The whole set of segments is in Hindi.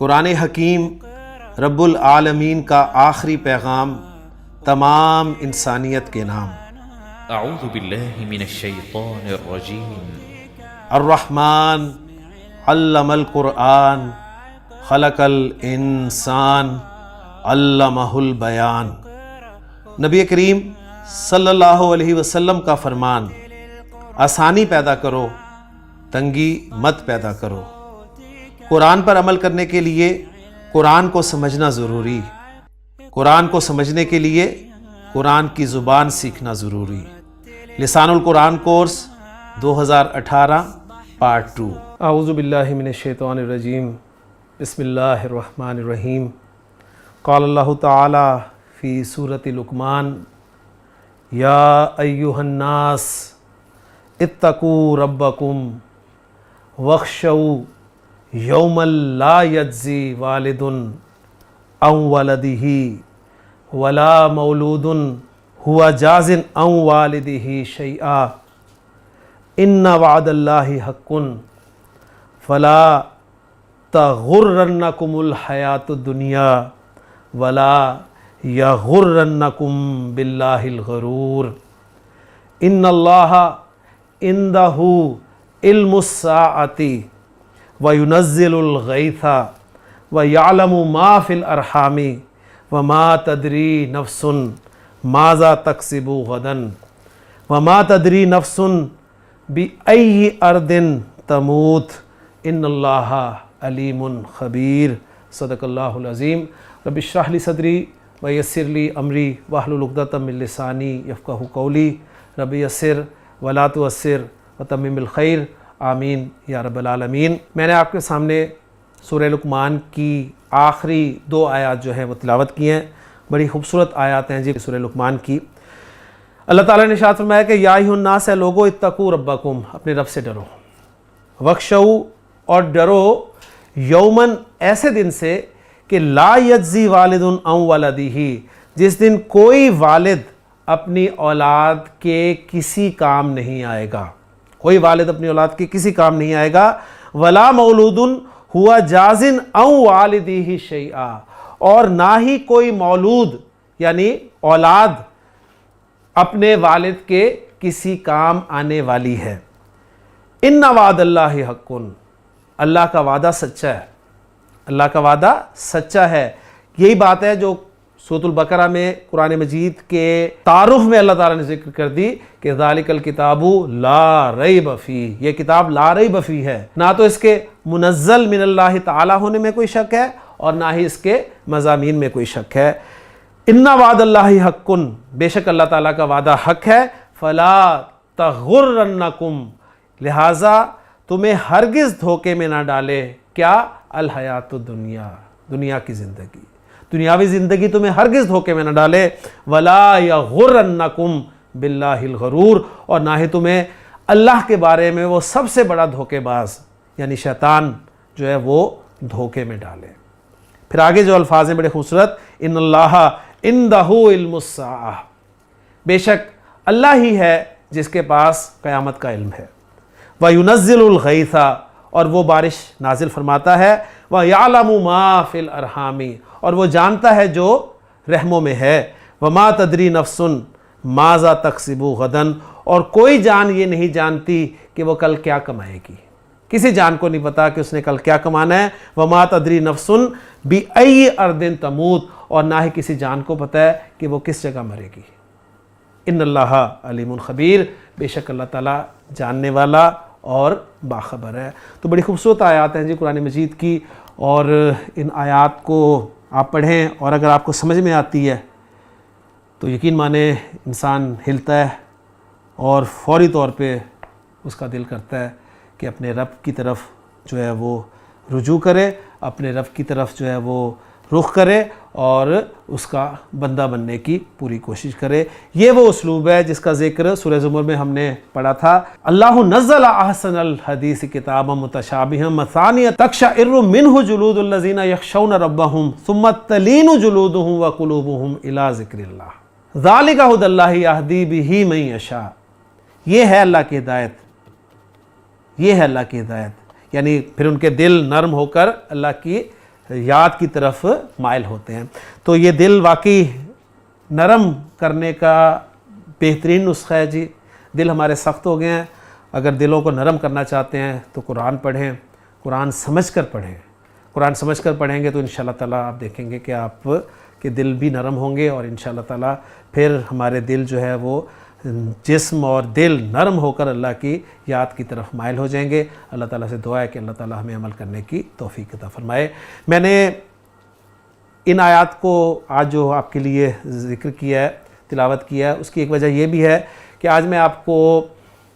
कुरान हकीम रब्बुल आलमीन का आखिरी पैगाम तमाम इंसानियत के नाम। अऊज़ु बिल्लाहि मिनश शैतानिर रजीम। अर्रहमान अल्लमल कुरआन खलकल इंसान अल्लमहुल बयान। नबी करीम सल्लल्लाहु अलैहि वसल्लम का फरमान, आसानी पैदा करो, तंगी मत पैदा करो। कुरान पर अमल करने के लिए कुरान को समझना ज़रूरी, कुरान को समझने के लिए कुरान की ज़ुबान सीखना ज़रूरी। लिसानुल कुरान कोर्स 2018 पार्ट 2। आऊज़ु बिल्लाहि मिनश शैतानिर रजीम। बिस्मिल्लाहिर रहमानिर रहीम। क़ाल अल्लाहु तआला फ़ी सूरति लुक़मान, या अय्युहन्नास इत्तक़ू रब्बकुम वख़्शौ यौमल ला यज्ज़ी वालिदुन अन वलदिही वला मौलूदुन हुवा जाज़िन अन वालिदिही शैआ इन्ना वअदल्लाहि हक़्क़ुन फ़ला तग़ुर्रन्नकुमुल हयातुद दुनिया वला यग़ुर्रन्नकुम बिल्लाहिल गरूर। इन्नल्लाहा इंदहु इल्मुस्साअति व युनज़्ज़िलुल गैसा व यअलमु मा फ़िल अरहामी व मा तदरी नफ्सुन माज़ा तक्सिबु गदन व मा तदरी नफ्सुन बिअय्यि अर्दिन तमूत इन्नल्लाहा अलीमुन खबीर। सदक़ल्लाहुल अज़ीम। रब्बि इश्रह ली सदरी व यस्सिर ली अमरी वहलुल उक़दतम मिन लिसानी यफ़क़हू क़ौली। रब्बि यस्सिर वला तुअस्सिर व तम्मिमिल खैर, आमीन या रब्बल आलमीन। मैंने आपके सामने सूरह लुक़मान की आखिरी 2 आयत जो है वो तिलावत की हैं। बड़ी खूबसूरत आयत हैं जी सूरह लुक़मान की। अल्लाह ताला ने इरशाद फरमाया कि या अय्युहन्नास, है लोगो, इत्तक़ू रब्बकुम, अपने रब से डरो, वख़्शौ, और डरो, यौमन, ऐसे दिन से कि ला यज्ज़ी वालिदुन अन वलदिही, जिस दिन कोई वालिद अपनी औलाद के किसी काम नहीं आएगा। कोई वालिद अपनी औलाद के किसी काम नहीं आएगा। वला मौलूदुन हुआ जाज़िन अन वालिदिही शैआ, और ना ही कोई मौलूद यानी औलाद अपने वालिद के किसी काम आने वाली है। इन्ना वादल्लाहि हक़्क़ुन, अल्लाह का वादा सच्चा है, अल्लाह का वादा सच्चा है। यही बात है जो सूरतुल बकरा में कुरान मजीद के तारुफ में अल्लाह ताला ने जिक्र कर दी कि ज़ालिकल किताबु ला रैब फ़ीह, ये किताब ला रैब फ़ीह है। ना तो इसके मुनज़्ज़ल मिनल्लाहि ताला होने में कोई शक है और ना ही इसके मज़ामीन में कोई शक है। इन्ना वादल्लाहि हक़्क़ुन, बेशक अल्लाह ताला का वादा हक़ है। फ़ला तग़ुर्रन्नकुम, लिहाजा तुम्हें हरगिज़ धोखे में ना डाले, क्या, अल हयातुद दुनिया, दुनिया की ज़िंदगी, दुनियावी ज़िंदगी तुम्हें हरगिज़ धोखे में न डाले। वला यग़ुर्रन्नकुम बिल्लाहिल गरूर, और ना ही तुम्हें अल्लाह के बारे में वो सबसे बड़ा धोखेबाज यानी शैतान जो है वो धोखे में डाले। फिर आगे जो अल्फाज हैं बड़े खूबसूरत, इन्नल्लाहा इंदहु इल्मुस्साअह, बेशक अल्लाह ही है जिसके पास क़यामत का इल्म है। व युनज़्ज़िलुल गैसा, और वो बारिश नाजिल फरमाता है। व यअलमु मा फ़िल अरहामी, और वो जानता है जो रहमों में है। व मा तदरी नफ्सुन माज़ा तक्सिबु गदन, और कोई जान ये नहीं जानती कि वो कल क्या कमाएगी। किसी जान को नहीं पता कि उसने कल क्या कमाना है। व मा तदरी नफ्सुन बिअय्यि अर्दिन तमूत, और ना ही किसी जान को पता है कि वो किस जगह मरेगी। इन्नल्लाहा अलीमुन खबीर, बेशक अल्लाह ताला जानने वाला और बाखबर है। तो बड़ी खूबसूरत आयत हैं जी कुरान मजीद की, और इन आयत को आप पढ़ें और अगर आपको समझ में आती है तो यकीन माने इंसान हिलता है और फौरी तौर पे उसका दिल करता है कि अपने रब की तरफ जो है वो रुजू करे, अपने रब की तरफ जो है वो रुख करे और उसका बंदा बनने की पूरी कोशिश करे। ये वो उसलूब है जिसका ज़िक्र सूरह ज़ुमर में हमने पढ़ा था। अल्लाहु नज़्ज़ल अहसनल हदीस किताबम मुतशाबिहम मसानिय तक़शइरु मिन्हु जुलूदुल लज़ीना यख़शौना रब्बहुम सुम्मा तलीनु जुलूदुहुम व क़ुलूबुहुम इला ज़िक्रिल्लाह ज़ालिका हुदल्लाहि यहदी बिही मन यशा। ये है अल्लाह की हिदायत, ये है अल्लाह की हिदायत, यानी फिर उनके दिल नरम होकर अल्लाह की याद की तरफ माइल होते हैं। तो ये दिल वाकई नरम करने का बेहतरीन नुस्खा है जी। दिल हमारे सख्त हो गए हैं, अगर दिलों को नरम करना चाहते हैं तो कुरान पढ़ें, कुरान समझ कर पढ़ें। कुरान समझ कर पढ़ेंगे तो इंशाअल्लाह ताला आप देखेंगे कि आप के दिल भी नरम होंगे और इंशाअल्लाह ताला फिर हमारे दिल जो है वो जिस्म और दिल नरम होकर अल्लाह की याद की तरफ माइल हो जाएंगे। अल्लाह ताला से दुआ है कि अल्लाह ताला हमें अमल करने की तौफीक अता फरमाए। मैंने इन आयात को आज जो आपके लिए ज़िक्र किया है, तिलावत किया है, उसकी एक वजह यह भी है कि आज मैं आपको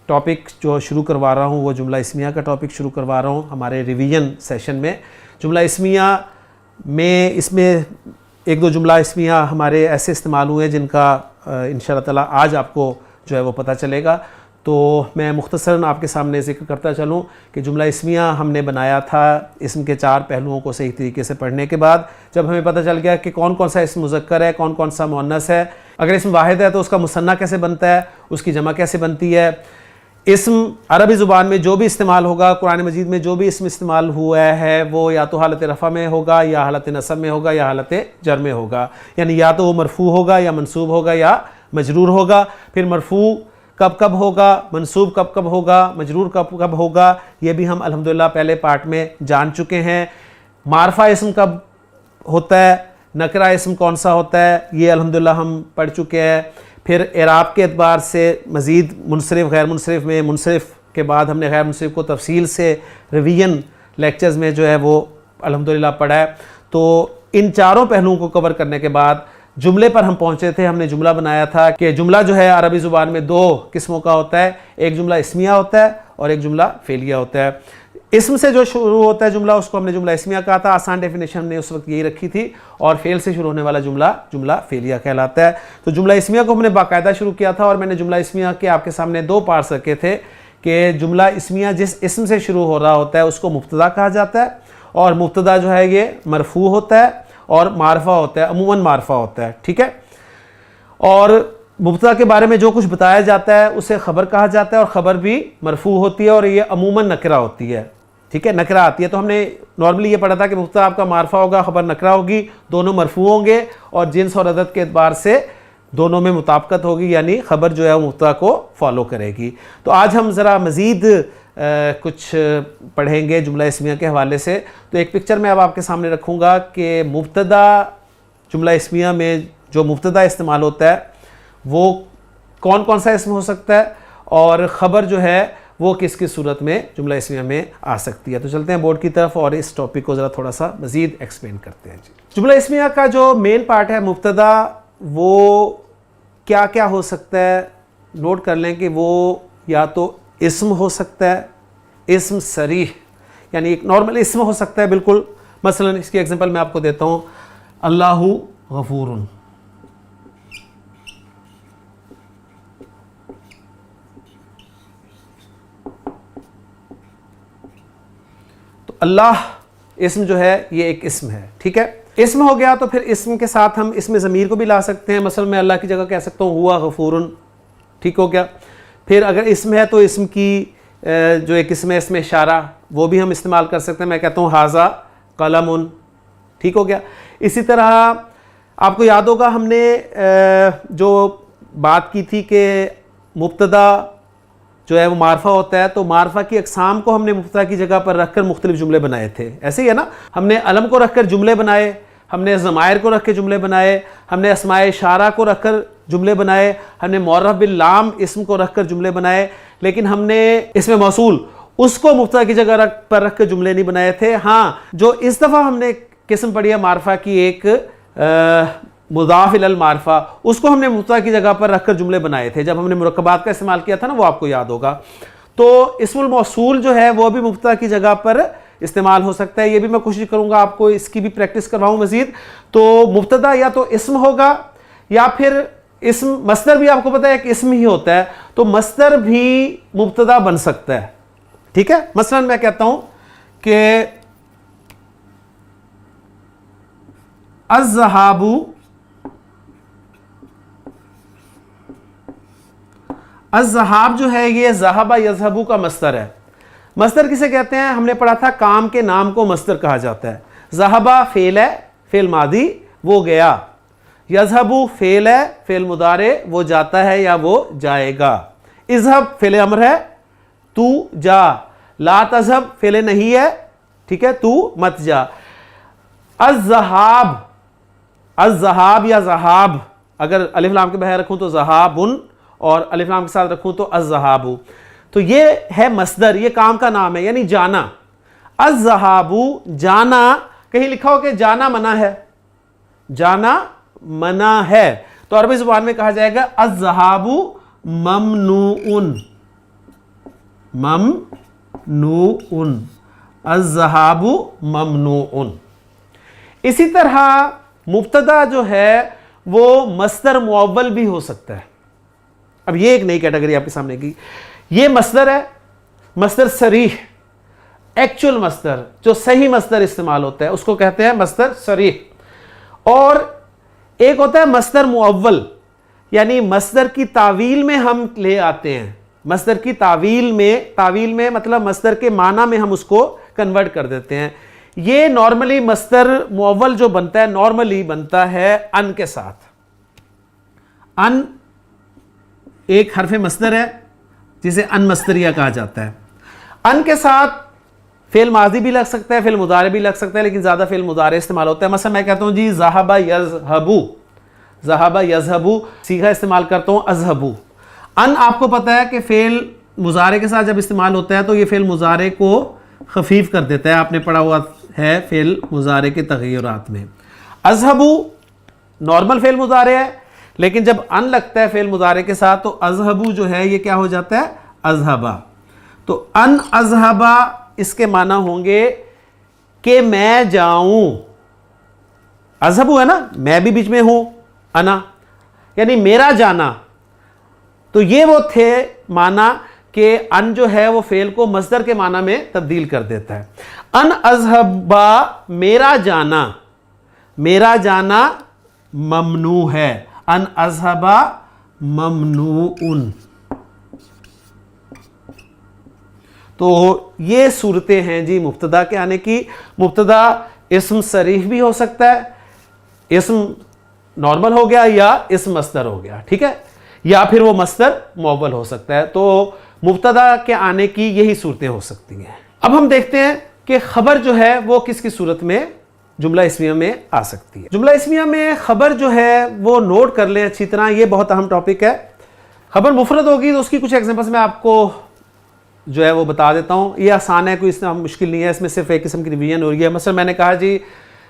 टॉपिक जो शुरू करवा रहा हूँ वो जुमला इस्मिया का टॉपिक शुरू करवा रहा हूँ हमारे रिवीजन सेशन में। जुमला इस्मिया में इसमें एक दो जुमला इस्मिया हमारे ऐसे इस्तेमाल हुए जिनका इंशाअल्लाह ताला आज आपको जो है वो पता चलेगा। तो मैं मुख्तसरन आपके सामने ज़िक्र करता चलूँ कि जुमला इस्मिया हमने बनाया था इसम के 4 पहलुओं को सही तरीके से पढ़ने के बाद। जब हमें पता चल गया कि कौन कौन सा इसम मुज़क्कर है, कौन कौन सा मुअन्नस है, अगर इसम वाहिद है तो उसका मुसन्ना कैसे बनता है, उसकी जमा कैसे बनती है, इसम अरबी ज़ुबान में जो भी इस्तेमाल होगा, कुरान मजीद में जो भी इसम इस्तेमाल हुआ है वो या तो हालत रफ़ा में होगा या हालत नसब में होगा या हालत जर में होगा, यानी या तो वो मरफू होगा या मंसूब होगा या मजरूर होगा। फिर मरफू कब कब होगा, मंसूब कब कब होगा, मजरूर कब कब होगा, ये भी हम अल्हम्दुलिल्लाह पहले पार्ट में जान चुके हैं। मारफा इसम कब होता है, नकरा इसम कौन सा होता है, ये अल्हम्दुलिल्लाह हम पढ़ चुके हैं। फिर एराब के एतबार से मज़ीद मुनसरिफ गैर मुनसरिफ में, मुनसरिफ के बाद हमने गैर मुनसरिफ को तफसील से रिवीजन लेक्चर्स में जो है वो अल्हम्दुलिल्लाह पढ़ा है। तो इन चारों पहलुओं को कवर करने के बाद जुमले पर हम पहुँचे थे। हमने जुमला बनाया था कि जुमला जो है अरबी ज़ुबान में 2 किस्मों का होता है, एक जुमला इस्मिया होता है और एक जुमला फ़ेलिया होता है। इसम से जो शुरू होता है जुमला उसको हमने जुमला इस्मिया कहा था, आसान डेफिनेशन हमने उस वक्त यही रखी थी, और फेल से शुरू होने वाला जुमला जुमला फेलिया कहलाता है। तो जुमला इस्मिया को हमने बाकायदा शुरू किया था और मैंने जुमला इस्मिया के आपके सामने 2 पार्ट्स रखे थे कि जुमला इस्मिया जिस इसम से शुरू हो रहा होता है उसको मुब्तदा कहा जाता है, और मुब्तदा जो है ये मरफू होता है और मारफा होता है, अमूमन मारफा होता है, ठीक है। और मुब्तदा के बारे में जो कुछ बताया जाता है उसे ख़बर कहा जाता है, और ख़बर भी मरफू होती है और ये अमूमन नकरा होती है, ठीक है, नकरा आती है। तो हमने नॉर्मली ये पढ़ा था कि मुब्तदा आपका मारफा होगा, ख़बर नकरा होगी, दोनों मरफू होंगे और जिन्स और अदद के एतबार से दोनों में मुताबिकत होगी, यानी ख़बर जो है वो मुब्तदा को फॉलो करेगी। तो आज हम ज़रा मज़ीद कुछ पढ़ेंगे जुमला इस्मिया के हवाले से। तो एक पिक्चर मैं अब आपके सामने रखूँगा कि मुब्तदा जुमला इस्मिया में जो मुब्तदा इस्तेमाल होता है वो कौन कौन सा इसम हो सकता है और ख़बर जो है वो किस किस सूरत में जुमला इस्मिया में आ सकती है। तो चलते हैं बोर्ड की तरफ और इस टॉपिक को ज़रा थोड़ा सा मज़ीद एक्सप्लेन करते हैं जी। जुमला इस्मिया का जो मेन पार्ट है मुब्तदा, वो क्या क्या हो सकता है, नोट कर लें कि वो या तो इस्म हो सकता है, इस्म सरीह यानी एक नॉर्मल इस्म हो सकता है बिल्कुल। मसलन इसकी एग्जांपल मैं आपको देता हूँ, अल्लाहु गफूरुन, तो अल्लाह इस्म जो है ये एक इस्म है, ठीक है। इस्म हो गया तो फिर इस्म के साथ हम इसमें ज़मीर को भी ला सकते हैं। मसलन मैं अल्लाह की जगह कह सकता हूँ हुआ गफूरुन, ठीक हो गया। फिर अगर इस्म है तो इस्म की जो एक इस्म है इसमें इशारा वो भी हम इस्तेमाल कर सकते हैं। मैं कहता हूँ हाजा कलमुन, ठीक हो गया। इसी तरह आपको याद होगा हमने जो बात की थी कि मुब्तदा जो है वो मारफा होता है, तो मारफा की अक़साम को हमने मुब्तदा की जगह पर रखकर मुख्तलिफ जुमले बनाए थे, ऐसे ही है ना। हमने अलम को रखकर जुमले बनाए, हमने ज़मायर को रख के जुमले बनाए, हमने अस्माए इशारा को रखकर जुमले बनाए, हमने मुअर्रफ बिल लाम इस्म को रखकर जुमले बनाए, लेकिन हमने इसमें मौसूल उसको मुब्तदा की जगह पर रख कर जुमले नहीं बनाए थे। हाँ, जो इस दफ़ा हमने किस्म पढ़ी है मारफा की एक मुदाफ इलल मारफा, उसको हमने मुब्तदा की जगह पर रखकर जुमले बनाए थे जब हमने मुरक्कबात का इस्तेमाल किया था ना, वो आपको याद होगा। तो इस्मुल मौसूल जो है वो भी मुब्तदा की जगह पर इस्तेमाल हो सकता है। ये भी मैं कोशिश करूंगा आपको इसकी भी प्रैक्टिस करवाऊं मजीद। तो मुब्तदा या तो इस्म होगा या फिर इस्म, मस्दर भी आपको पता है एक इस्म ही होता है, तो मस्दर भी मुब्तदा बन सकता है, ठीक है। मसलन मैं कहता हूं कि अज़्ज़हाबु, अज़्ज़हाब जो है ये ज़हाबा यज़हबु का मस्दर है। मस्दर किसे कहते हैं, हमने पढ़ा था काम के नाम को मस्दर कहा जाता है। ज़हबा फेल है, फेल मादी, वो गया। यज़हबु फेल है, फेल मुदारे, वो जाता है या वो जाएगा। इज़हब फेल अमर है, तू जा। ला तज़हब फेल नहीं है, ठीक है, तू मत जा। अज़्ज़हाब, अज़्ज़हाब या ज़हाब, अगर अलिफ लाम के बगैर रखूं तो ज़हाबुन और अलिफ लाम के साथ रखूं तो अज़्ज़हाबु। तो ये है मस्दर, ये काम का नाम है, यानी जाना। अज़्ज़हाबु जाना, कहीं लिखा हो कि जाना मना है, जाना मना है, तो अरबी ज़ुबान में कहा जाएगा अज़्ज़हाबु ममनूउन, ममनूउन, अज़्ज़हाबु ममनूउन। इसी तरह मुब्तदा जो है वो मस्दर मुअव्वल भी हो सकता है। अब ये एक नई कैटेगरी आपके सामने की, ये मस्दर है, मस्दर सरीह, एक्चुअल मस्दर, जो सही मस्दर इस्तेमाल होता है उसको कहते हैं मस्दर सरीह। और एक होता है मस्दर मुअव्वल, यानी मस्दर की तावील में हम ले आते हैं, मस्दर की तावील में मतलब मस्दर के माना में हम उसको कन्वर्ट कर देते हैं। ये नॉर्मली मस्दर मुअव्वल जो बनता है, नॉर्मली बनता है अन के साथ। अन एक हरफ मस्दर है जिसे अन मस्दरिया कहा जाता है। अन के साथ फेल माजी भी लग सकता है, फेल मुदारे भी लग सकता है, लेकिन ज़्यादा फेल मुदारे इस्तेमाल होता है। मसलन मैं कहता हूँ जी ज़हाबा यज़हबू, ज़हाबा यज़हबू, सीखा इस्तेमाल करता हूँ अज़हबू। अन आपको पता है कि फेल मुजारे के साथ जब इस्तेमाल होता है तो ये फेल मुजारे को खफीफ कर देता है, आपने पढ़ा हुआ है फेल मुजारे के तग़य्युरात में। अज़हबू नॉर्मल फेल मुजारे है, लेकिन जब अन लगता है फेल मुजारे के साथ तो अज़हबू जो है ये क्या हो जाता है, अज़हबा। तो अन अज़हबा इसके माना होंगे कि मैं जाऊं। अज़हबू है ना, मैं भी बीच में हूं, अना यानी मेरा जाना। तो ये वो थे माना कि अन जो है वो फेल को मस्दर के माना में तब्दील कर देता है। अन अज़हबा मेरा जाना, मेरा जाना ममनू है, अन अज़हबा ममनूउन। तो ये सूरतें हैं जी मुब्तदा के आने की। मुब्तदा इस्म सरीह भी हो सकता है, इस्म नॉर्मल हो गया या इस्म मस्दर हो गया, ठीक है, या फिर वो मस्दर मुअव्वल हो सकता है। तो मुब्तदा के आने की यही सूरतें हो सकती हैं। अब हम देखते हैं कि खबर जो है वो किस किस सूरत में जुमला इस्मिया में आ सकती है। जुमला इस्मिया में खबर जो है वो नोट कर लें अच्छी तरह, ये बहुत अहम टॉपिक है। खबर मुफरद होगी तो उसकी कुछ एग्जांपल्स मैं आपको जो है वो बता देता हूँ। ये आसान है, कोई इसमें मुश्किल नहीं है, इसमें सिर्फ एक किस्म की रिवीजन हो रही है। मसलन मैंने कहा जी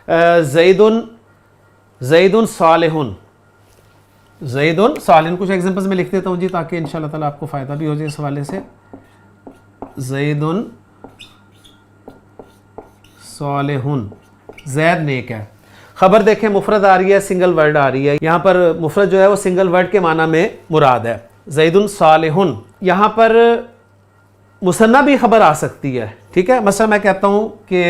ज़ैदुन सालिहुन, ज़ैदुन सालिहुन, कुछ एग्जांपल्स मैं लिख देता हूँ जी ताकि इंशाअल्लाह ताला आपको फ़ायदा भी हो जाए इस हवाले से। ज़ैदुन सालिहुन, ज़ैद नेक है। खबर देखें मुफरद आ रही है, सिंगल वर्ड आ रही है, यहाँ पर मुफरद जो है वो सिंगल वर्ड के माना में मुराद है। ज़ैदुन सालिहुन, यहाँ पर मुसन्ना भी खबर आ सकती है, ठीक है। मसलन मैं कहता हूँ कि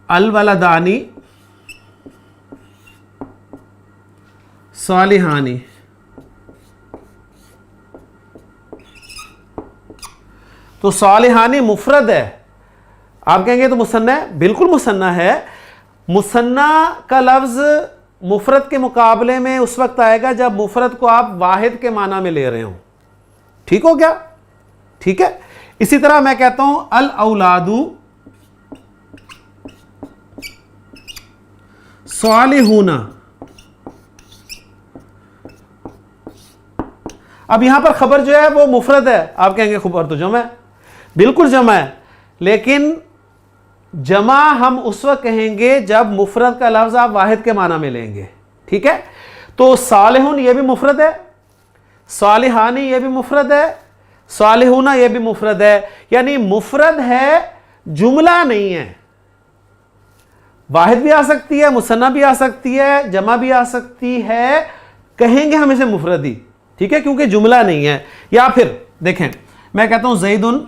अल वलदानी सालिहानी, तो सालिहानी मुफरद है, आप कहेंगे तो मुसन्ना है, बिल्कुल मुसन्ना है। मुसन्ना का लफ्ज़ मुफरद के मुकाबले में उस वक्त आएगा जब मुफरद को आप वाहिद के माना में ले रहे हो, ठीक हो गया, ठीक है। इसी तरह मैं कहता हूं अल औलादू सालिहूना, अब यहां पर खबर जो है वो मुफरद है, आप कहेंगे खबर तो जमा है, बिल्कुल जमा है, लेकिन जमा हम उस वक्त कहेंगे जब मुफरद का लफ्ज़ आप वाहिद के माना में लेंगे, ठीक है। तो सालिहुन ये भी मुफरद है, सालिहानी ये भी मुफरद है, सालिहुना ये भी मुफरद है, यानी मुफरद है, जुमला नहीं है। वाहिद भी आ सकती है, मुसन्ना भी आ सकती है, जमा भी आ सकती है, कहेंगे हम इसे मुफरद ही, ठीक है, क्योंकि जुमला नहीं है। या फिर देखें मैं कहता हूं ज़ैदुन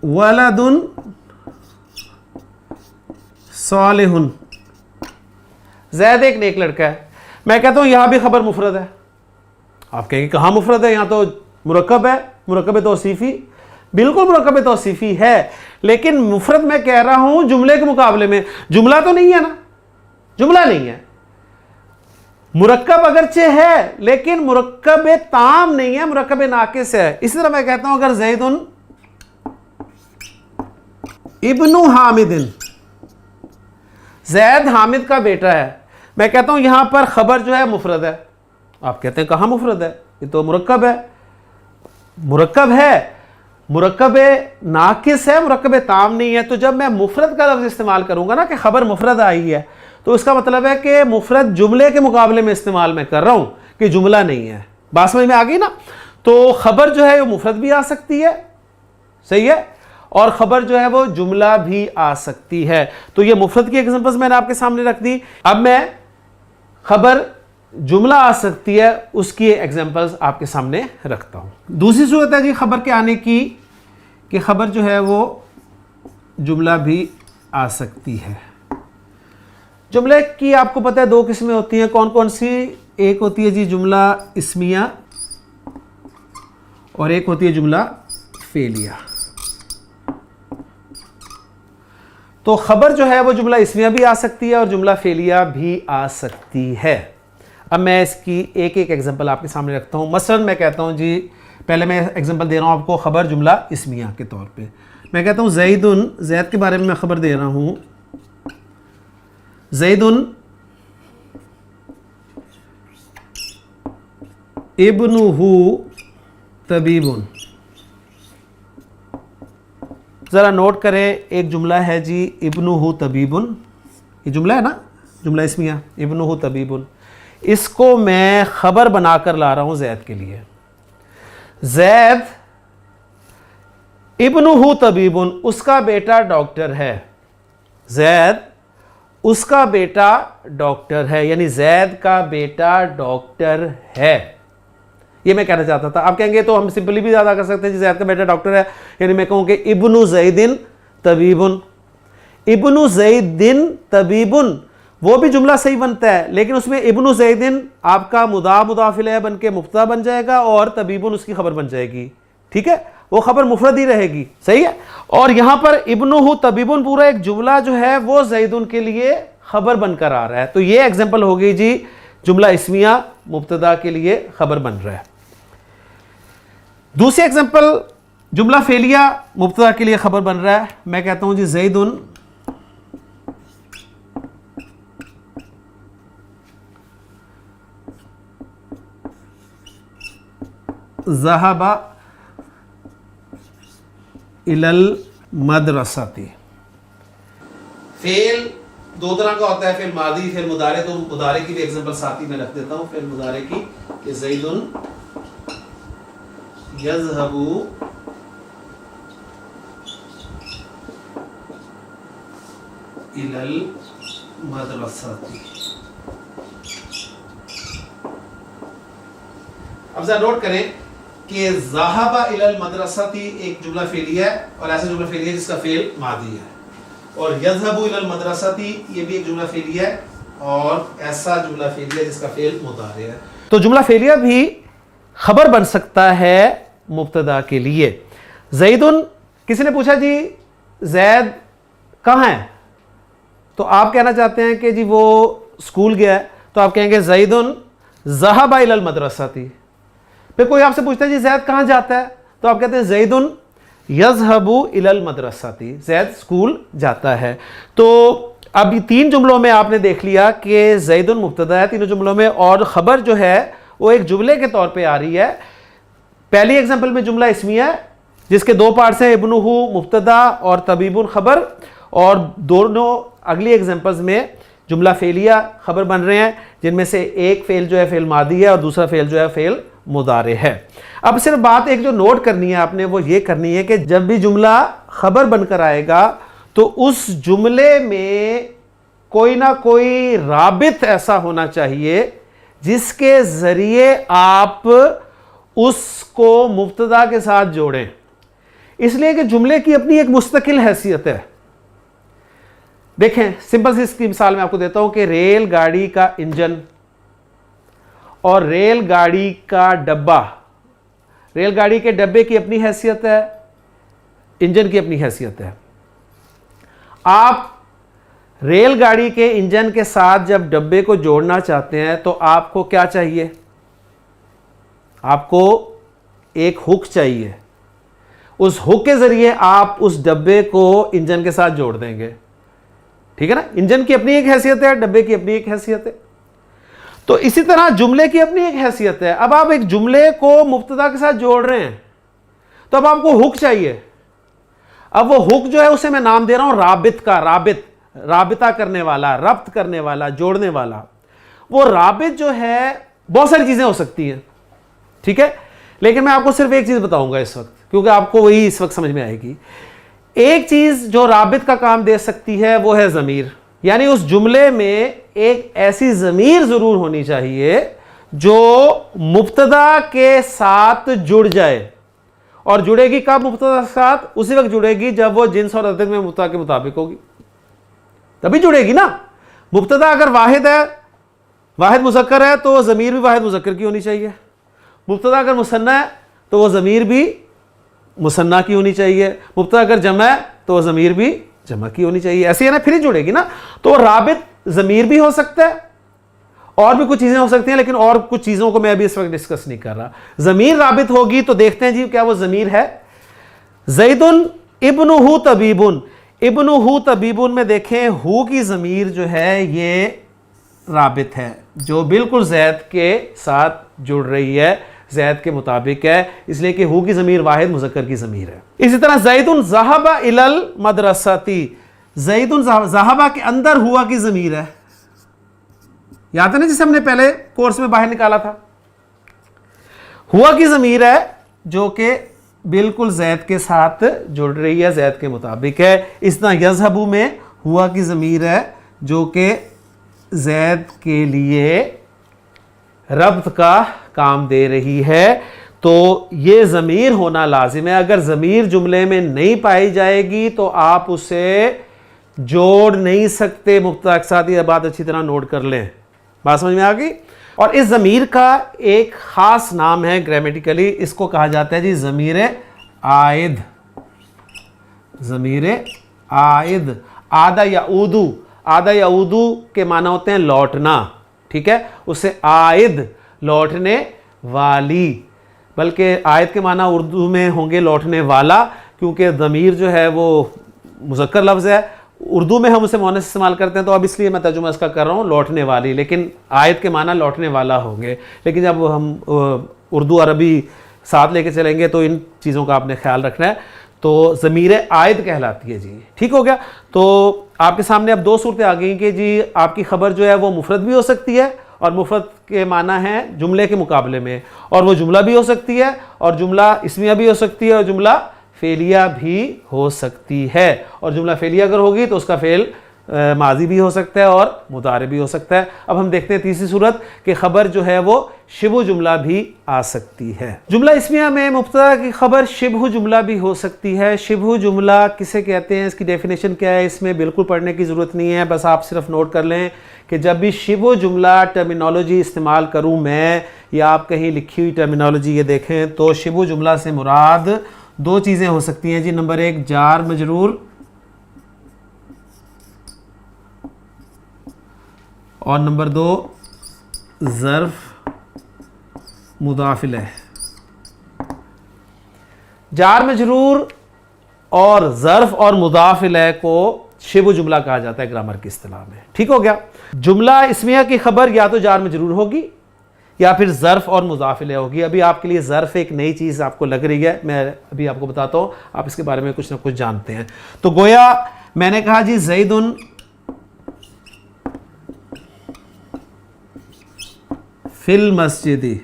वलदुन सालिहुन, ज़ैद एक नेक लड़का है, मैं कहता हूं यहां भी खबर मुफरद है, आप कहेंगे कहां मुफरद है, यहां तो मुरक्कब है, मुरक्कब तौसीफी, बिल्कुल मुरक्कब तौसीफी है, लेकिन मुफरद मैं कह रहा हूं जुमले के मुकाबले में। जुमला तो नहीं है ना, जुमला नहीं है। मुरक्कब अगरचे है लेकिन मुरक्कब ताम नहीं है, मुरक्कब नाकिस है। इसी तरह मैं कहता हूं अगर ज़ैदुन इब्नु हामिदिन, जैद हामिद का बेटा है, मैं कहता हूं यहां पर खबर जो है मुफरद है। आप कहते हैं कहां मुफरद है, ये तो मुरक्कब है। मुरक्कब है, मुरक्कब नाकिस है, मुरक्कब ताम नहीं है। तो जब मैं मुफरद का लफ्ज़ इस्तेमाल करूंगा ना कि खबर मुफरद आई है, तो इसका मतलब है कि मुफरद जुमले के मुकाबले में इस्तेमाल मैं कर रहा हूं कि जुमला नहीं है। बात समझ में आ गई ना? तो खबर जो है वो मुफरद भी आ सकती है, सही है, और खबर जो है वो जुमला भी आ सकती है। तो ये मुफरद की एग्जांपल्स मैंने आपके सामने रख दी। अब मैं खबर जुमला आ सकती है उसकी एग्जांपल्स आपके सामने रखता हूं। दूसरी सूरत है जी खबर के आने की कि खबर जो है वो जुमला भी आ सकती है। जुमले की आपको पता है दो किस्में होती हैं, कौन कौन सी? एक होती है जी जुमला इस्मिया और एक होती है जुमला फेलिया। तो खबर जो है वो जुमला इस्मिया भी आ सकती है और जुमला फेलिया भी आ सकती है। अब मैं इसकी एक एक एग्जांपल आपके सामने रखता हूं। मसलन मैं कहता हूं जी, पहले मैं एग्जांपल दे रहा हूं आपको खबर जुमला इस्मिया के तौर पे। मैं कहता हूं ज़ैदुन, ज़ैद के बारे में मैं खबर दे रहा हूं, ज़ैदुन इब्नुहु तबीबुन। ज़रा नोट करें, एक जुमला है जी इब्नुहु तबीबुन, ये जुमला है ना, जुमला इस्मिया, इब्नुहु तबीबुन। इसको मैं खबर बनाकर ला रहा हूं ज़ैद के लिए। ज़ैद इब्नुहु तबीबुन, उसका बेटा डॉक्टर है। ज़ैद उसका बेटा डॉक्टर है, यानी ज़ैद का बेटा डॉक्टर है, ये मैं कहना चाहता था। आप कहेंगे तो हम सिंपली भी ज़्यादा कर सकते हैं जी, ज़ैद का बेटा डॉक्टर है, यानी मैं कहूँ कि इब्नु ज़ैदिन तबीबुन। इब्नु ज़ैदिन तबीबुन वो भी जुमला सही बनता है, लेकिन उसमें इब्नु ज़ैदिन आपका मुदाफ इलैह बन के मुब्तदा बन जाएगा और तबीबुन उसकी खबर बन जाएगी, ठीक है, वो खबर मुफरद ही रहेगी, सही है। और यहां पर इब्नुहु तबीबुन पूरा एक जुमला जो है वो ज़ैदुन के लिए खबर बनकर आ रहा है। तो ये एग्जाम्पल हो गई जी, जुमला इस्मिया मुब्तदा के लिए खबर बन रहा है। दूसरी एग्जाम्पल जुमला फेलिया मुब्तदा के लिए खबर बन रहा है। मैं कहता हूं जी ज़ैदुन ज़हबा इलल मदरसती। फेल दो तरह का होता है, फेल मादी, फेल मुदारे। तो मुदारे की भी एग्जांपल साथ ही में रख देता हूं, फेल मुदारे की कि ज़ैदुन यज़हबु इलल मदरसती। अब जरा नोट करें कि ज़हबा इलल मदरसती एक जुमला फेलिया है और ऐसा जुमला फेलिया जिसका फेल मादी है, और यज़हबु इलल मदरसती ये भी एक जुमला फेलिया है और ऐसा जुमला फेलिया जिसका फेल मुदारे है। तो जुमला फेलिया भी खबर बन सकता है मुब्तदा के लिए। ज़ैदुन, किसी ने पूछा जी ज़ैद कहाँ है, तो आप कहना चाहते हैं कि जी वो स्कूल गया है, तो आप कहेंगे ज़ैदुन ज़हबा इलल मदरसती। फिर कोई आपसे पूछता है जी ज़ैद कहाँ जाता है, तो आप कहते हैं ज़ैदुन यज़हबु इलल मदरसती, ज़ैद स्कूल जाता है। तो अब ये तीन जुमलों में आपने देख लिया कि ज़ैदुन मुब्तदा है तीनों जुमलों में, और ख़बर जो है वो एक जुमले के तौर पे आ रही है। पहली एग्जांपल में जुमला इस्मिया है जिसके दो पार्ट्स हैं, इब्नुहु मुब्तदा और तबीबुन खबर, और दोनों अगली एग्जांपल्स में जुमला फेलिया खबर बन रहे हैं, जिनमें से एक फेल जो है फेल मादी है और दूसरा फेल जो है फेल मुदारे है। अब सिर्फ बात एक जो नोट करनी है आपने वो ये करनी है कि जब भी जुमला खबर बनकर आएगा तो उस जुमले में कोई ना कोई राबित ऐसा होना चाहिए जिसके ज़रिए आप उसको मुब्तदा के साथ जोड़ें, इसलिए कि जुमले की अपनी एक मुस्तकिल हैसियत है। देखें, सिंपल सी इसकी मिसाल मैं आपको देता हूं कि रेलगाड़ी का इंजन और रेलगाड़ी का डब्बा, रेलगाड़ी के डब्बे की अपनी हैसियत है, इंजन की अपनी हैसियत है। आप रेलगाड़ी के इंजन के साथ जब डब्बे को जोड़ना चाहते हैं तो आपको क्या चाहिए? आपको एक हुक चाहिए। उस हुक के जरिए आप उस डब्बे को इंजन के साथ जोड़ देंगे, ठीक है ना। इंजन की अपनी एक हैसियत है, डब्बे की अपनी एक हैसियत है। तो इसी तरह जुमले की अपनी एक हैसियत है। अब आप एक जुमले को मुब्तदा के साथ जोड़ रहे हैं तो अब आपको हुक चाहिए। अब वो हुक जो है उसे मैं नाम दे रहा हूं राबित का। राबिता करने वाला, रब्त करने वाला, जोड़ने वाला। वो राबित जो है बहुत सारी चीजें हो सकती हैं, ठीक है, लेकिन मैं आपको सिर्फ एक चीज बताऊंगा इस वक्त, क्योंकि आपको वही इस वक्त समझ में आएगी। एक चीज जो राबित का काम दे सकती है वो है ज़मीर, यानी उस जुमले में एक ऐसी ज़मीर जरूर होनी चाहिए जो मुब्तदा के साथ जुड़ जाए। और जुड़ेगी कब मुब्तदा के साथ? उसी वक्त जुड़ेगी जब वो जिन्स और अदद में मुब्तदा के मुताबिक होगी, तभी जुड़ेगी ना। मुब्तदा अगर वाहिद है, वाहिद मुज़क्कर है, तो ज़मीर भी वाहिद मुज़क्कर की होनी चाहिए। मुब्तदा अगर मुसन्ना है तो वो ज़मीर भी मुसन्ना की होनी चाहिए। मुब्तदा अगर जमा है तो वो ज़मीर भी जमा की होनी चाहिए। ऐसे है ना, फिर ही जुड़ेगी ना। तो राबित ज़मीर भी हो सकता है, और भी कुछ चीज़ें हो सकती हैं, लेकिन और कुछ चीज़ों को मैं अभी इस वक्त डिस्कस नहीं कर रहा। ज़मीर राबित होगी तो देखते हैं जी क्या वो ज़मीर है। ज़ैदुन इब्नुहु तबीबुन। इब्नुहु तबीबुन में देखें हु की ज़मीर जो है ये राबित है, जो बिल्कुल ज़ैद के साथ जुड़ रही है, ज़ैद के मुताबिक है, इसलिए कि हु की ज़मीर वाहिद मुज़क्कर की ज़मीर है। इसी तरह ज़ैदुन ज़हबा इलल मदरसती। ज़ैदुन ज़हबा के अंदर हुआ की ज़मीर है, याद है ना, जिसे हमने पहले कोर्स में बाहर निकाला था। हुआ की ज़मीर है जो कि बिल्कुल ज़ैद के साथ जुड़ रही है, ज़ैद के मुताबिक है। इस तरह यज़हबू में हुआ की ज़मीर है जो कि ज़ैद के लिए रब्त का काम दे रही है। तो ये ज़मीर होना लाजिम है। अगर ज़मीर जुमले में नहीं पाई जाएगी तो आप उसे जोड़ नहीं सकते मुब्तदा के साथ। ये बात अच्छी तरह नोट कर लें, बात समझ में आ गई। और इस ज़मीर का एक ख़ास नाम है ग्रामेटिकली, इसको कहा जाता है जी ज़मीर आयद। ज़मीर आयद। आदा या उदू, आदा या उदू के माना होते हैं लौटना, ठीक है। उसे आयद लौटने वाली, बल्कि आयद के माना उर्दू में होंगे लौटने वाला, क्योंकि ज़मीर जो है वो मुज़क्कर लफ्ज़ है। उर्दू में हम उसे मुअन्नस इस्तेमाल करते हैं, तो अब इसलिए मैं तर्जुमा इसका कर रहा हूँ लौटने वाली, लेकिन आयत के माना लौटने वाला होंगे। लेकिन जब हम उर्दू अरबी साथ लेके चलेंगे तो इन चीज़ों का आपने ख्याल रखना है। तो ज़मीर आयद कहलाती है जी, ठीक हो गया। तो आपके सामने अब दो सूरतें आ गई कि जी आपकी खबर जो है वो मुफरद भी हो सकती है, और मुफरद के माना है जुमले के मुकाबले में, और वो जुमला भी हो सकती है, और जुमला इस्मिया भी हो सकती है, और जुमला फेलिया भी हो सकती है। और जुमला फेलिया अगर होगी तो उसका फेल माजी भी हो सकता है और मुदारे भी हो सकता है। अब हम देखते हैं तीसरी सूरत कि खबर जो है वो शिबु जुमला भी आ सकती है। जुमला इस्मिया में मुब्तदा की खबर शिबु जुमला भी हो सकती है। शिबु जुमला किसे कहते हैं, इसकी डेफिनेशन क्या है, इसमें बिल्कुल पढ़ने की ज़रूरत नहीं है, बस आप सिर्फ नोट कर लें कि जब भी शिबु जुमला टर्मिनोलॉजी इस्तेमाल करूँ मैं, या आप कहीं लिखी हुई टर्मिनोलॉजी ये देखें, तो शिबु जुमला से मुराद दो चीज़ें हो सकती हैं जी। नंबर एक जार मजरूर, और नंबर दो ज़र्फ़ मुदाफ़िल है। जार मजरूर और ज़र्फ़ और मुदाफ़िल है को शिबु जुमला कहा जाता है ग्रामर की इस्तिलाह में, ठीक हो गया। जुमला इस्मिया की खबर या तो जार मजरूर होगी या फिर ज़र्फ़ और मुदाफ़िल होगी। अभी आपके लिए ज़र्फ़ एक नई चीज़ आपको लग रही है, मैं अभी आपको बताता हूँ, आप इसके बारे में कुछ ना कुछ जानते हैं। तो गोया मैंने कहा जी ज़ैदुन फिल मस्जिदी,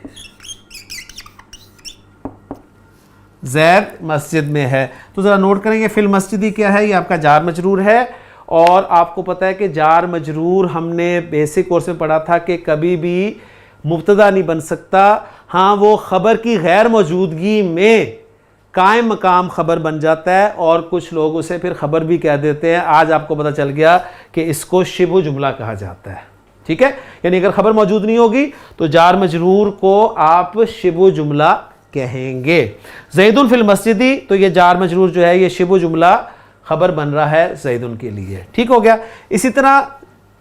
ज़ैद मस्जिद में है। तो ज़रा नोट करेंगे फिल मस्जिदी क्या है, ये आपका जार मजरूर है। और आपको पता है कि जार मजरूर हमने बेसिक कोर्स में पढ़ा था कि कभी भी मुब्तदा नहीं बन सकता। हाँ, वो ख़बर की गैर मौजूदगी में कायम मकाम ख़बर बन जाता है, और कुछ लोग उसे फिर ख़बर भी कह देते हैं। आज आपको पता चल गया कि इसको शिबु जुमला कहा जाता है, ठीक है। यानी अगर ख़बर मौजूद नहीं होगी तो जार मजरूर को आप शिबु जुमला कहेंगे। ज़ैदुन फिल मस्जिदी, तो ये जार मजरूर जो है ये शिबु जुमला खबर बन रहा है ज़ैदुन के लिए। ठीक हो गया। इसी तरह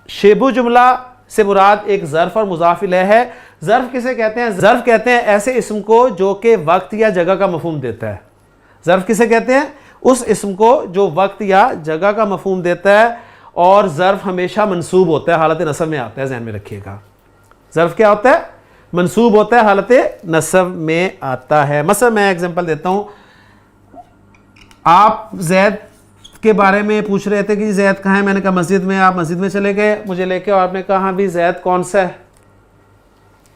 शिबु जुमला से मुराद एक ज़र्फ़ और मुज़ाफ़ इलैह है। ज़र्फ़ किसे कहते हैं? ज़र्फ़ कहते हैं ऐसे इस्म को जो कि वक्त या जगह का मफ़हूम देता है। ज़र्फ़ किसे कहते हैं? उस इस्म को जो वक्त या जगह का मफ़हूम देता है। और ज़र्फ़ हमेशा मंसूब होता है, हालत नसब में आता है, ज़हन में रखिएगा। ज़र्फ़ क्या होता है? मंसूब होता है, हालत नसब में आता है। मसला मैं एग्जांपल देता हूँ। आप ज़ैद के बारे में पूछ रहे थे कि ज़ैद कहाँ है, मैंने कहा मस्जिद में। आप मस्जिद में चले गए मुझे लेके, और आपने कहा हाँ भी ज़ैद कौन सा है,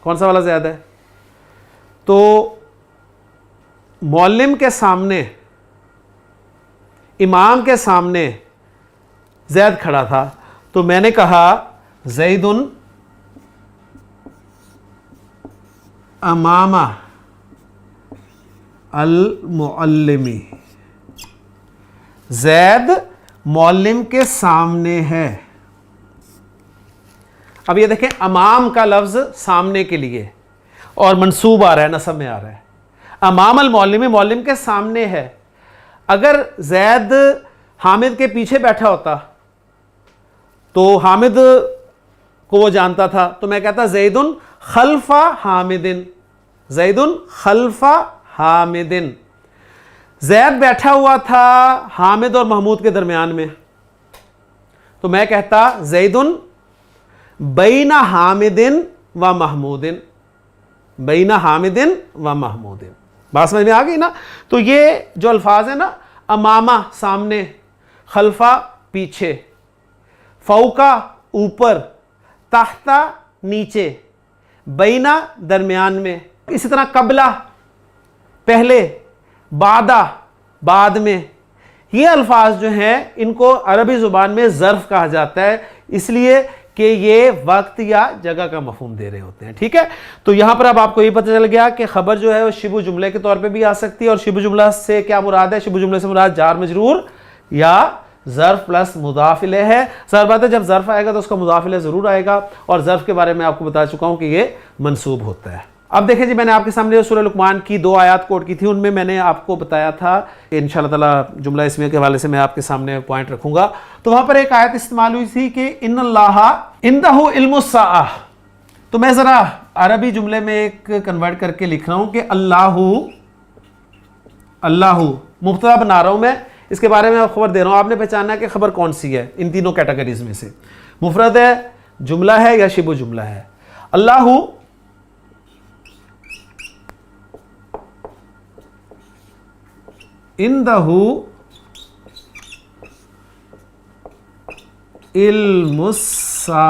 कौन सा वाला ज़ैद है? तो मौलिम के सामने, इमाम के सामने ज़ैद खड़ा था, तो मैंने कहा ज़ैदुन अमामा अल मुअल्लिमी, ज़ैद मौलिम के सामने है। अब ये देखें, अमाम का लफ्ज़ सामने के लिए और मंसूब आ रहा है, नसब में आ रहा है। अमाम अल मौलिमी, मौलिम के सामने है। अगर ज़ैद हामिद के पीछे बैठा होता तो हामिद को वो जानता था, तो मैं कहता ज़ैदुन खल्फा हामिदिन, ज़ैदुन खल्फा हामिदिन। ज़ैद बैठा हुआ था हामिद और महमूद के दरमियान में, तो मैं कहता ज़ैदुन बैना हामिदिन व महमूदिन, बैना हामिदिन व महमूदिन। बात समझ में आ गई ना? तो ये जो अल्फाज है ना, अमामा सामने, खल्फा पीछे, फौका ऊपर, ताहता नीचे, बैना दरमियान में, इसी तरह कबला पहले, बादा बाद में, ये अल्फाज जो हैं इनको अरबी ज़ुबान में ज़र्फ़ कहा जाता है, इसलिए कि ये वक्त या जगह का मफ़हूम दे रहे होते हैं। ठीक है। तो यहाँ पर अब आपको ये पता चल गया कि ख़बर जो है वो शिबु जुमले के तौर पे भी आ सकती है। और शिबु जुमला से क्या मुराद है? शिबु जुमले से मुराद जार मजरूर या ज़र्फ़ प्लस मुज़ाफ़ इलैह है। ज़ाहिर बात है जब ज़र्फ़ आएगा तो उसका मुज़ाफ़ इलैह ज़रूर आएगा, और ज़र्फ़ के बारे में आपको बता चुका हूँ कि ये मंसूब होता है। अब देखें जी, मैंने आपके सामने सूरह लुक़मान की 2 आयत कोट की थी, उनमें मैंने आपको बताया था कि इंशाअल्लाह ताला जुमला इसमिया के हवाले से मैं आपके सामने पॉइंट रखूंगा। तो वहाँ पर एक आयत इस्तेमाल हुई थी कि इन्नल्लाहा इंदहु इल्मुस्साअह, तो मैं ज़रा अरबी जुमले में एक कन्वर्ट करके लिख रहा हूँ कि अल्लाहु, अल्लाहु मुब्तदा बना रहा हूँ मैं, इसके बारे में खबर दे रहा हूँ। आपने पहचाना है कि खबर कौन सी है इन तीनों कैटेगरीज में से, मुफरद है, जुमला है या शिबु जुमला है। अल्लाहु इंदहु इल्मुस्साअती,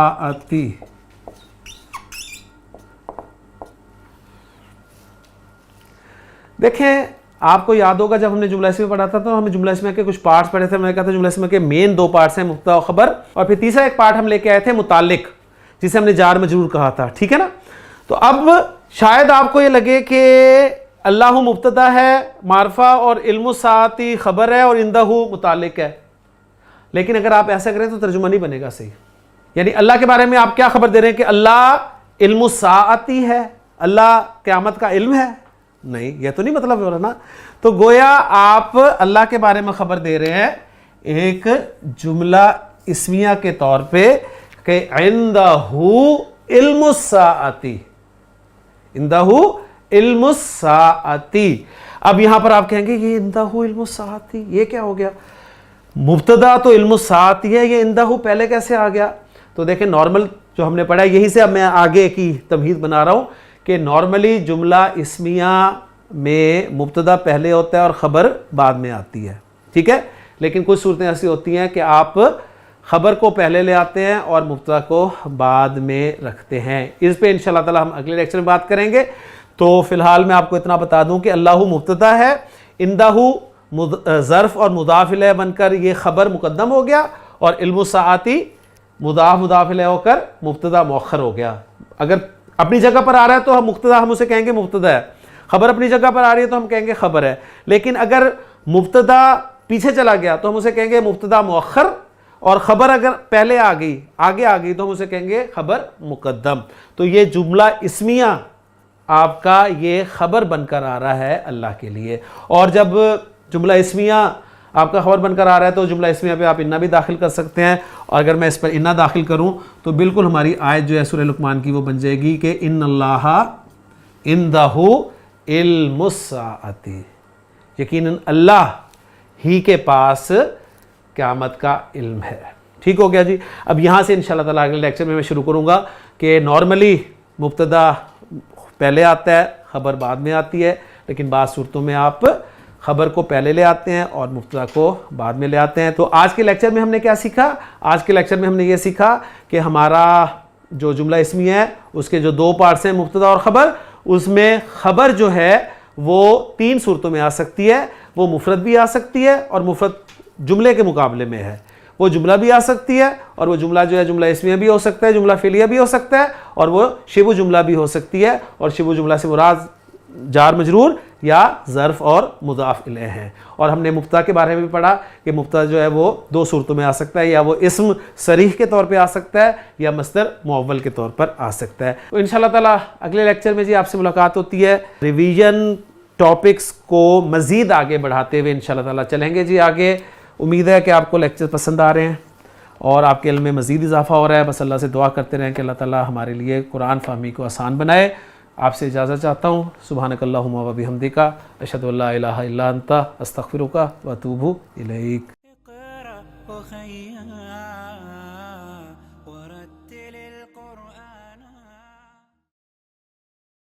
देखें आपको याद होगा जब हमने जुमला इसमें पढ़ा था तो हमें जुमला इसमें के कुछ पार्ट्स पढ़े थे। मैंने कहा था जुमला इसमें के मेन 2 पार्ट्स हैं, मुब्तदा और खबर, और फिर तीसरा एक पार्ट हम लेके आए थे मुताल्लिक, जिसे हमने जार मजरूर कहा था। ठीक है ना? तो अब शायद आपको ये लगे कि अल्लाहु मुब्तदा है, मारफा और इल्मुस्साअती खबर है, और इंदहु मुताल्लिक है। लेकिन अगर आप ऐसा करें तो तर्जुमा नहीं बनेगा सही। यानी अल्लाह के बारे में आप क्या खबर दे रहे हैं कि अल्लाह इल्मुस्साअती है, अल्लाह क़यामत का इल्म है? नहीं, यह तो नहीं मतलब हो रहा ना। तो गोया आप अल्लाह के बारे में खबर दे रहे हैं एक जुमला इस्मिया के तौर पे कि इंदहु इल्मुस्साअती, इंदहु इल्मुस्साअती। अब यहां पर आप कहेंगे ये इंदहु इल्मुस्साअती, ये क्या हो गया? मुब्तदा तो इल्मुस्साअती है, ये इंदहु पहले कैसे आ गया? तो देखें नॉर्मल जो हमने पढ़ा है, यही से अब मैं आगे की तमहीद बना रहा हूं कि नॉर्मली जुमला इस्मिया में मुब्तदा पहले होता है और ख़बर बाद में आती है। ठीक है। लेकिन कुछ सूरतें ऐसी होती हैं कि आप ख़बर को पहले ले आते हैं और मुब्तदा को बाद में रखते हैं। इस पे इंशाअल्लाह ताला हम अगले लेक्चर में बात करेंगे। तो फ़िलहाल मैं आपको इतना बता दूं कि अल्लाहु मुब्तदा है, इंदहु ज़र्फ़ और मुज़ाफ़ इलैह बनकर ये ख़बर मुक़द्दम हो गया, और इल्मुस्साअती मुज़ाफ़ इलैह होकर मुब्तदा मुअख्खर हो गया। अगर अपनी जगह पर आ रहा है तो हम मुब्तदा, हम उसे कहेंगे मुब्तदा है। खबर अपनी जगह पर आ रही है तो हम कहेंगे खबर है। लेकिन अगर मुब्तदा पीछे चला गया तो हम उसे कहेंगे मुब्तदा मुअख्खर, और खबर अगर पहले आ गई, आगे आ गई, तो हम उसे कहेंगे खबर मुक़द्दम। तो ये जुमला इस्मिया आपका ये खबर बनकर आ रहा है अल्लाह के लिए। और जब जुमला इस्मिया आपका खबर बनकर आ रहा है तो जुमला इस्मिया पे आप इन्ना भी दाखिल कर सकते हैं। और अगर मैं इस पर इन्ना दाखिल करूं तो बिल्कुल हमारी आयत जो है सूरह लुक़मान की वो बन जाएगी कि इन्नल्लाह इंदहु इल्मुस्साअती, यकीनन अल्लाह ही के पास क़यामत का इल्म है। ठीक हो गया जी। अब यहाँ से इंशाअल्लाह ताला अगले लेक्चर में मैं शुरू करूँगा कि नॉर्मली मुब्तदा पहले आता है, ख़बर बाद में आती है, लेकिन बाद सूरतों में आप ख़बर को पहले ले आते हैं और मुब्तदा को बाद में ले आते हैं। तो आज के लेक्चर में हमने क्या सीखा? आज के लेक्चर में हमने ये सीखा कि हमारा जो जुमला इस्मी है उसके जो दो पार्ट्स हैं, मुब्तदा और ख़बर, उसमें ख़बर जो है वो 3 सूरतों में आ सकती है। वो मुफरद भी आ सकती है और मुफरद जुमले के मुकाबले में है, वो जुमला भी आ सकती है, और वो जुमला जो है जुमला इस्मिया भी हो सकता है, जुमला फ़िलिया भी हो सकता है, और वो शिबु जुमला भी हो सकती है। और शिबु जुमला से मुराद जार मजरूर या ज़र्फ़ और मुज़ाफ़ इलैह हैं। और हमने मुब्तदा के बारे में भी पढ़ा कि मुब्तदा जो है वो 2 सूरतों में आ सकता है, या वो इस्म सरीह के तौर पे आ सकता है या मस्दर मुअव्वल के तौर पर आ सकता है। तो इंशाअल्लाह ताला अगले लेक्चर में जी आपसे मुलाकात होती है। रिवीजन टॉपिक्स को मज़ीद आगे बढ़ाते हुए इंशाअल्लाह ताला चलेंगे जी आगे। उम्मीद है कि आपको लेक्चर पसंद आ रहे हैं और आपके इल्म में मज़ीद इजाफ़ा हो रहा है। बस अल्लाह से दुआ करते रहें कि अल्लाह ताला हमारे लिए कुरान फ़हमी को आसान बनाए। आपसे इजाज़त चाहता हूँ। सुब्हानकल्लाहुम्मा व बिहम्दिका अशहदु अल्ला इलाहा इल्ला अंता अस्तग़फिरुका व अतूबु इलैक।